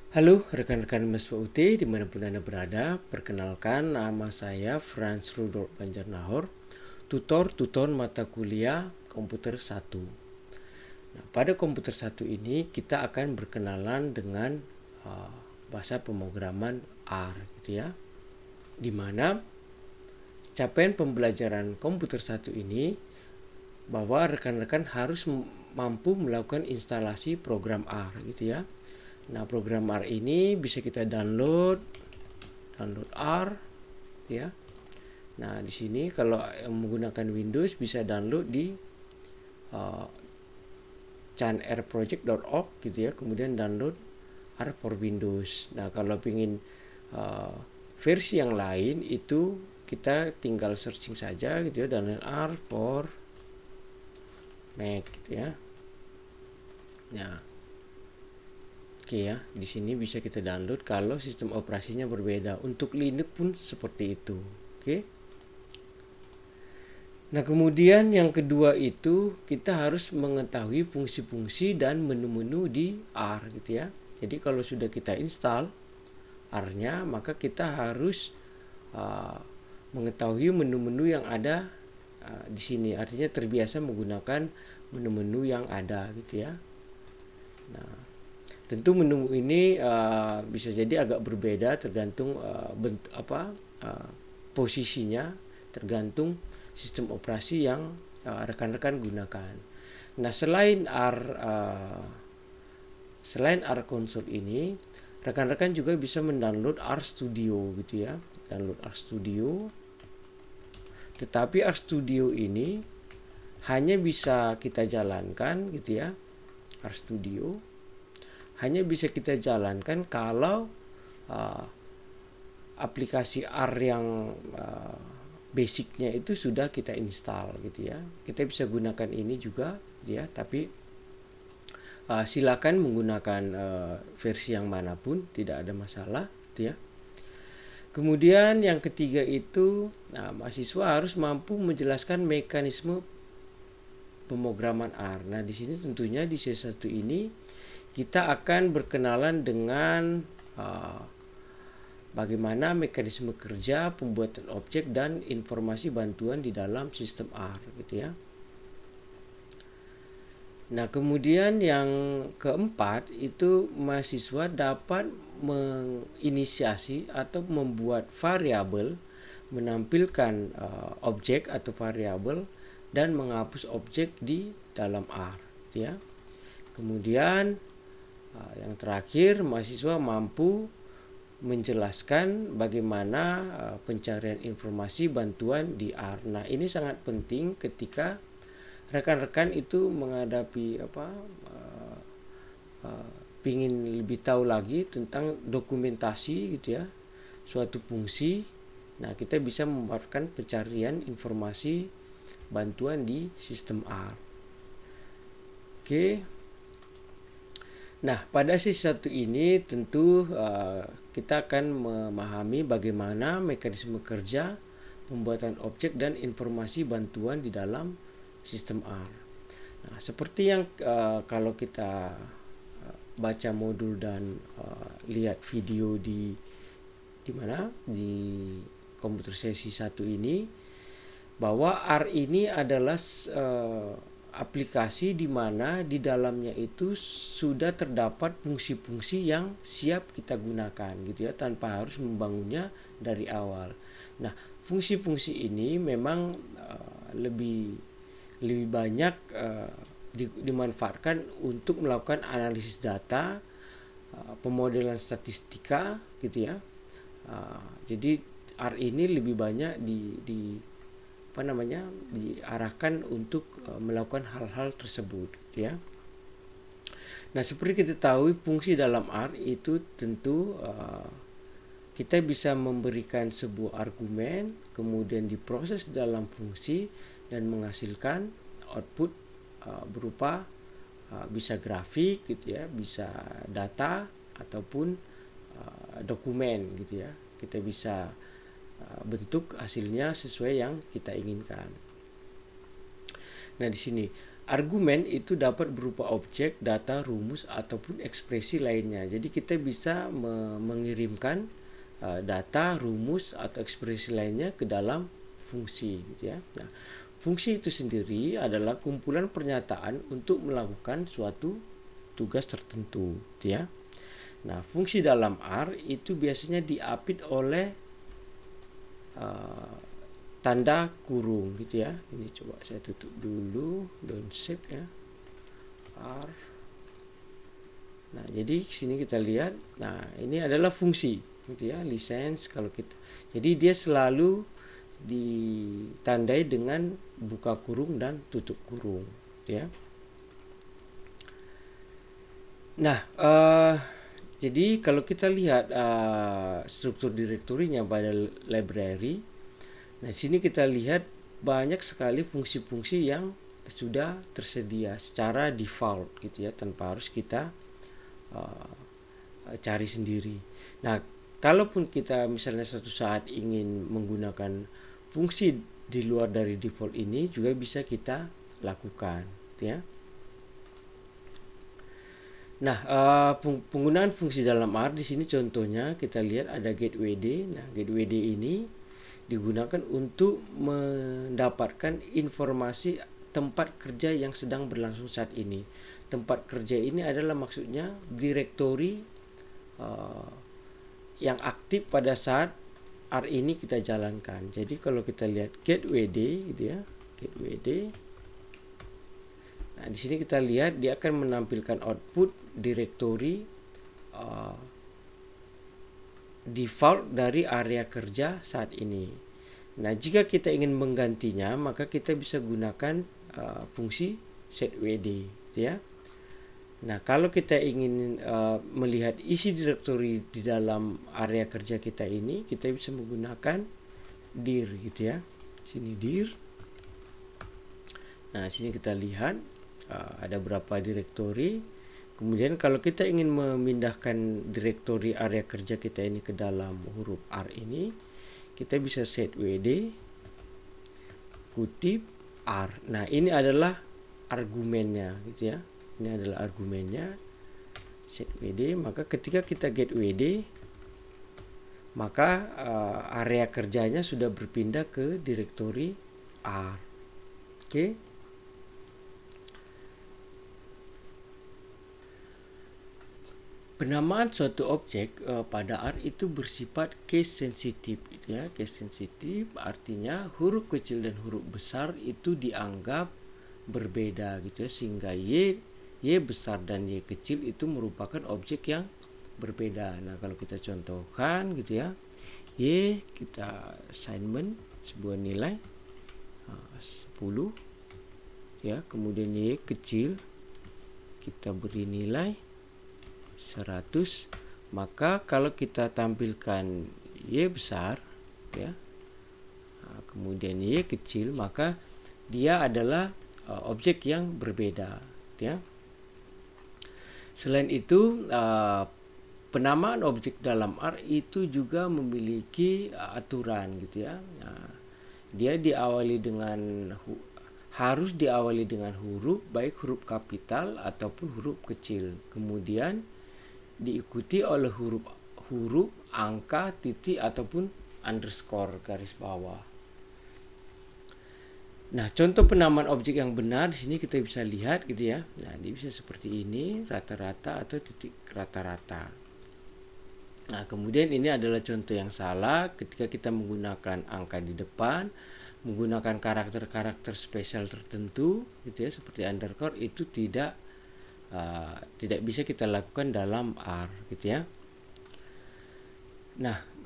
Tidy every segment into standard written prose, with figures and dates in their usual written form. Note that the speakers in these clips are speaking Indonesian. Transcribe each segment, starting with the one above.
Halo rekan-rekan Mahasiswa UT dimanapun Anda berada, perkenalkan nama saya Franz Rudolf Banjarnahor, tutor mata kuliah komputer 1. Nah, pada komputer 1 ini kita akan berkenalan dengan bahasa pemrograman R gitu ya. Dimana capaian pembelajaran komputer 1 ini bahwa rekan-rekan harus mampu melakukan instalasi program R gitu ya. Nah, program R ini bisa kita download R ya. Nah, di sini kalau menggunakan Windows bisa download di uh, chanrproject.org gitu ya. Kemudian download R for Windows. Nah, kalau ingin uh, versi yang lain itu kita tinggal searching saja gitu ya, download R for Mac gitu ya. Nah, oke ya, di sini bisa kita download kalau sistem operasinya berbeda. Untuk Linux pun seperti itu. Oke. Nah, kemudian yang kedua itu kita harus mengetahui fungsi-fungsi dan menu-menu di R gitu ya. Jadi kalau sudah kita install R-nya, maka kita harus uh, mengetahui menu-menu yang ada di sini. Artinya terbiasa menggunakan menu-menu yang ada gitu ya. Nah, tentu menu ini bisa jadi agak berbeda tergantung posisinya, tergantung sistem operasi yang rekan-rekan gunakan. Nah, selain R Console ini, rekan-rekan juga bisa mendownload R Studio gitu ya. Download R Studio. Tetapi R Studio ini hanya bisa kita jalankan gitu ya. R Studio hanya bisa kita jalankan kalau uh, aplikasi R yang basicnya itu sudah kita install gitu ya. Kita bisa gunakan ini juga ya, tapi silakan menggunakan versi yang manapun, tidak ada masalah gitu ya. Kemudian yang ketiga itu, mahasiswa harus mampu menjelaskan mekanisme pemrograman R. Nah, di sini tentunya di C1 ini kita akan berkenalan dengan bagaimana mekanisme kerja, pembuatan objek dan informasi bantuan di dalam sistem R gitu ya. Nah, kemudian yang keempat itu mahasiswa dapat menginisiasi atau membuat variabel, menampilkan objek atau variabel dan menghapus objek di dalam R gitu ya. Kemudian yang terakhir, mahasiswa mampu menjelaskan bagaimana pencarian informasi bantuan di R. Nah, ini sangat penting ketika rekan-rekan itu menghadapi pingin lebih tahu lagi tentang dokumentasi gitu ya, suatu fungsi. Nah, kita bisa memanfaatkan pencarian informasi bantuan di sistem R. Oke. Nah, pada sesi satu ini tentu kita akan memahami bagaimana mekanisme kerja, pembuatan objek dan informasi bantuan di dalam sistem R. Nah, seperti yang kalau kita baca modul dan lihat video di mana di komputer sesi 1 ini, bahwa R ini adalah aplikasi di mana di dalamnya itu sudah terdapat fungsi-fungsi yang siap kita gunakan gitu ya, tanpa harus membangunnya dari awal. Nah, fungsi-fungsi ini memang lebih banyak dimanfaatkan untuk melakukan analisis data, pemodelan statistika gitu ya. Jadi R ini lebih banyak diarahkan untuk melakukan hal-hal tersebut gitu ya. Nah, seperti kita tahu fungsi dalam R itu tentu kita bisa memberikan sebuah argumen, kemudian diproses dalam fungsi dan menghasilkan output berupa bisa grafik gitu ya, bisa data ataupun dokumen gitu ya. Kita bisa bentuk hasilnya sesuai yang kita inginkan. Nah, di sini argumen itu dapat berupa objek, data, rumus ataupun ekspresi lainnya. Jadi kita bisa mengirimkan data, rumus atau ekspresi lainnya ke dalam fungsi, gitu ya. Nah, fungsi itu sendiri adalah kumpulan pernyataan untuk melakukan suatu tugas tertentu, gitu ya. Nah, fungsi dalam R itu biasanya diapit oleh tanda kurung, gitu ya. Ini coba saya tutup dulu, don't save ya. R. Nah, jadi sini kita lihat. Nah, ini adalah fungsi, gitu ya, license kalau kita. Jadi dia selalu ditandai dengan buka kurung dan tutup kurung, gitu ya. Nah, jadi kalau kita lihat struktur direktorinya pada library, nah sini kita lihat banyak sekali fungsi-fungsi yang sudah tersedia secara default, gitu ya, tanpa harus kita cari sendiri. Nah, kalaupun kita misalnya suatu saat ingin menggunakan fungsi di luar dari default ini, juga bisa kita lakukan, gitu ya. Nah, penggunaan fungsi dalam R di sini contohnya kita lihat ada getWD. Nah, getWD ini digunakan untuk mendapatkan informasi tempat kerja yang sedang berlangsung saat ini. Tempat kerja ini adalah maksudnya direktori yang aktif pada saat R ini kita jalankan. Jadi kalau kita lihat getWD, gitu ya, getWD. Nah, di sini kita lihat dia akan menampilkan output direktori default dari area kerja saat ini. Nah, jika kita ingin menggantinya, maka kita bisa gunakan fungsi setWD, gitu ya. Nah, kalau kita ingin melihat isi direktori di dalam area kerja kita ini, kita bisa menggunakan dir, gitu ya. Sini dir. Nah, sini kita lihat ada berapa direktori. Kemudian kalau kita ingin memindahkan direktori area kerja kita ini ke dalam huruf R ini, kita bisa set WD kutip R. Nah, ini adalah argumennya, gitu ya. Ini adalah argumennya set WD. Maka ketika kita get WD, maka area kerjanya sudah berpindah ke direktori R. Oke. Penamaan suatu objek pada R itu bersifat case sensitif, gitu ya. Case sensitif artinya huruf kecil dan huruf besar itu dianggap berbeda, gitu ya, sehingga y besar dan y kecil itu merupakan objek yang berbeda. Nah, kalau kita contohkan, gitu ya, y kita assignment sebuah nilai 10, ya, kemudian y kecil kita beri nilai 100, maka kalau kita tampilkan y besar, ya, kemudian y kecil, maka dia adalah objek yang berbeda, ya. Selain itu, penamaan objek dalam R itu juga memiliki aturan, gitu ya. Nah, dia harus diawali dengan huruf, baik huruf kapital ataupun huruf kecil. Kemudian diikuti oleh huruf, angka, titik ataupun underscore garis bawah. Nah, contoh penamaan objek yang benar di sini kita bisa lihat, gitu ya. Nah, dia bisa seperti ini, rata-rata atau titik rata-rata. Nah, kemudian ini adalah contoh yang salah ketika kita menggunakan angka di depan, menggunakan karakter-karakter spesial tertentu, gitu ya, seperti underscore, itu tidak bisa kita lakukan dalam R, gitu ya. Nah,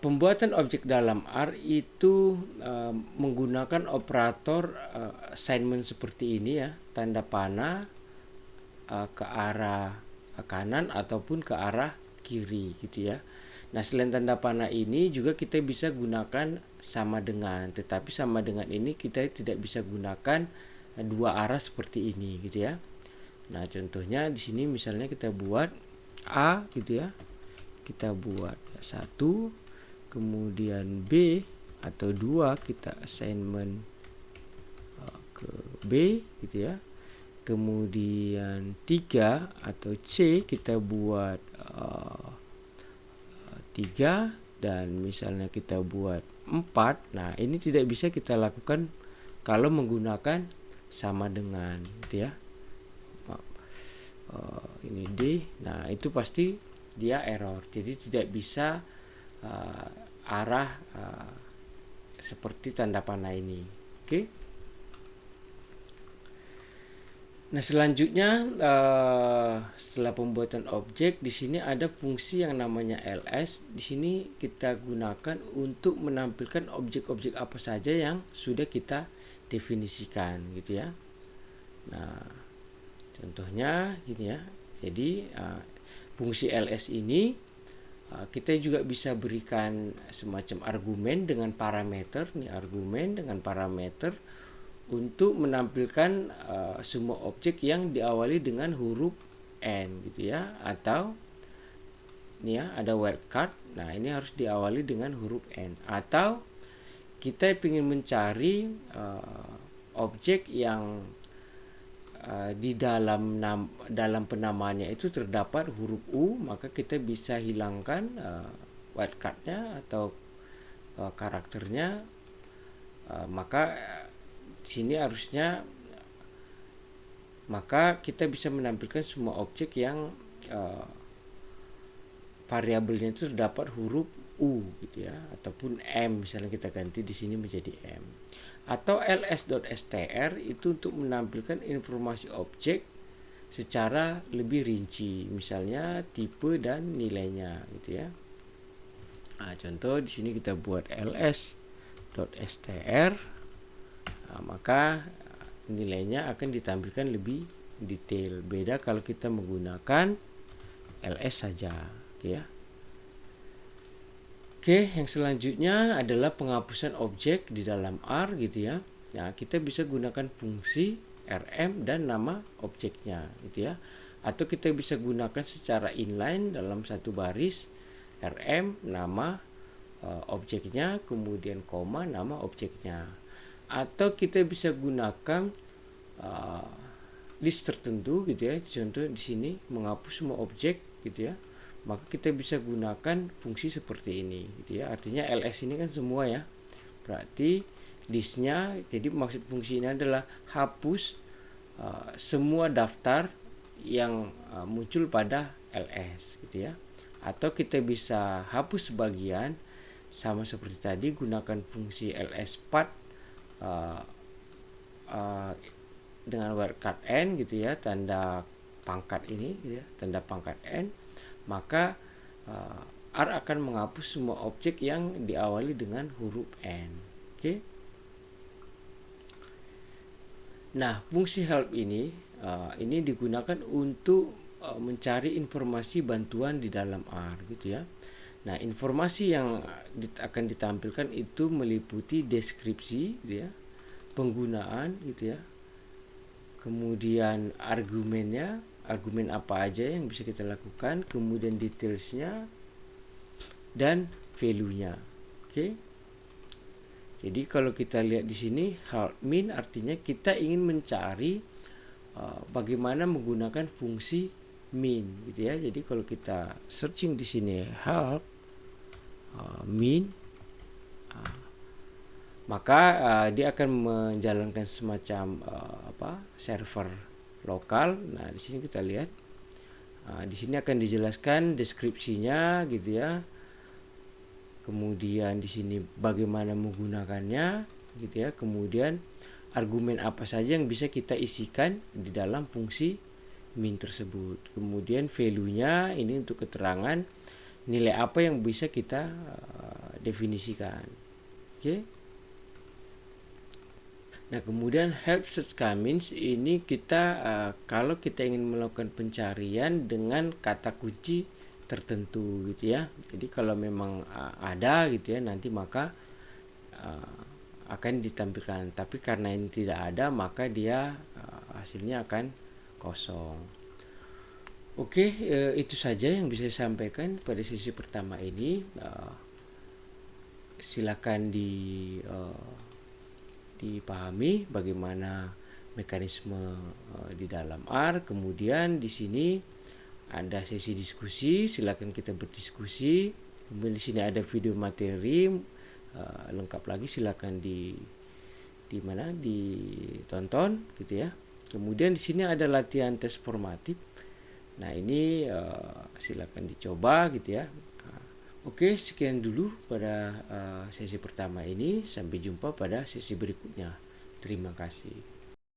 pembuatan objek dalam R itu menggunakan operator assignment seperti ini, ya, tanda panah ke arah kanan ataupun ke arah kiri, gitu ya. Nah, selain tanda panah ini juga kita bisa gunakan sama dengan, tetapi sama dengan ini kita tidak bisa gunakan dua arah seperti ini, gitu ya. Nah, contohnya di sini misalnya kita buat A, gitu ya. Kita buat 1, kemudian B atau 2 kita assignment ke B, gitu ya. kemudian 3 atau C kita buat 3, dan misalnya kita buat 4. Nah, ini tidak bisa kita lakukan kalau menggunakan sama dengan, gitu ya. Ini D. Nah, itu pasti dia error. Jadi tidak bisa arah seperti tanda panah ini. Oke. Nah, selanjutnya setelah pembuatan objek, di sini ada fungsi yang namanya ls. Di sini kita gunakan untuk menampilkan objek-objek apa saja yang sudah kita definisikan, gitu ya. Nah, contohnya gini ya. Jadi fungsi ls ini kita juga bisa berikan semacam argumen dengan parameter. Nih, argumen dengan parameter untuk menampilkan semua objek yang diawali dengan huruf N, gitu ya. Atau ini ya, ada wildcard. Nah, ini harus diawali dengan huruf N. Atau kita ingin mencari objek yang di dalam penamaannya itu terdapat huruf U, maka kita bisa hilangkan wildcardnya atau karakternya. Maka sini harusnya, maka kita bisa menampilkan semua objek yang variabelnya itu terdapat huruf U, gitu ya, ataupun M, misalnya kita ganti di sini menjadi M. Atau ls.str itu untuk menampilkan informasi objek secara lebih rinci, misalnya tipe dan nilainya, gitu ya. Nah, contoh di sini kita buat ls.str. Nah, maka nilainya akan ditampilkan lebih detail. Beda kalau kita menggunakan ls saja, oke ya. Oke, yang selanjutnya adalah penghapusan objek di dalam R, gitu ya. Nah, kita bisa gunakan fungsi rm dan nama objeknya, gitu ya. Atau kita bisa gunakan secara inline dalam satu baris, rm nama objeknya, kemudian koma nama objeknya. Atau kita bisa gunakan list tertentu, gitu ya. Contoh di sini menghapus semua objek, gitu ya. Maka kita bisa gunakan fungsi seperti ini, gitu ya. Artinya ls ini kan semua ya. Berarti listnya, jadi maksud fungsi ini adalah hapus semua daftar yang muncul pada ls, gitu ya. Atau kita bisa hapus sebagian, sama seperti tadi, gunakan fungsi ls_path dengan wildcard n, gitu ya, tanda pangkat ini, gitu ya, tanda pangkat n. Maka R akan menghapus semua objek yang diawali dengan huruf N. Oke. Nah, fungsi help ini digunakan untuk mencari informasi bantuan di dalam R, gitu ya. Nah, informasi yang akan ditampilkan itu meliputi deskripsi, gitu ya, penggunaan, gitu ya, kemudian argumennya, argumen apa aja yang bisa kita lakukan, kemudian detailsnya, dan value-nya. Oke. Jadi kalau kita lihat di sini help min artinya kita ingin mencari bagaimana menggunakan fungsi min, gitu ya. Jadi kalau kita searching di sini help min, maka dia akan menjalankan semacam server lokal. Nah, di sini kita lihat, di sini akan dijelaskan deskripsinya, gitu ya. Kemudian di sini bagaimana menggunakannya, gitu ya. Kemudian argumen apa saja yang bisa kita isikan di dalam fungsi min tersebut. Kemudian value-nya ini untuk keterangan nilai apa yang bisa kita definisikan. Oke. Nah, kemudian help search commands ini kita kalau kita ingin melakukan pencarian dengan kata kunci tertentu, gitu ya. Jadi kalau memang ada, gitu ya, nanti maka akan ditampilkan. Tapi karena ini tidak ada, maka dia hasilnya akan kosong. Oke, itu saja yang bisa saya sampaikan pada sesi pertama ini. Silakan dipahami bagaimana mekanisme di dalam R. Kemudian di sini ada sesi diskusi, silakan kita berdiskusi. Kemudian di sini ada video materi lengkap lagi, silakan ditonton gitu ya. Kemudian di sini ada latihan tes formatif. Nah, ini silakan dicoba gitu ya. Oke, sekian dulu pada sesi pertama ini. Sampai jumpa pada sesi berikutnya. Terima kasih.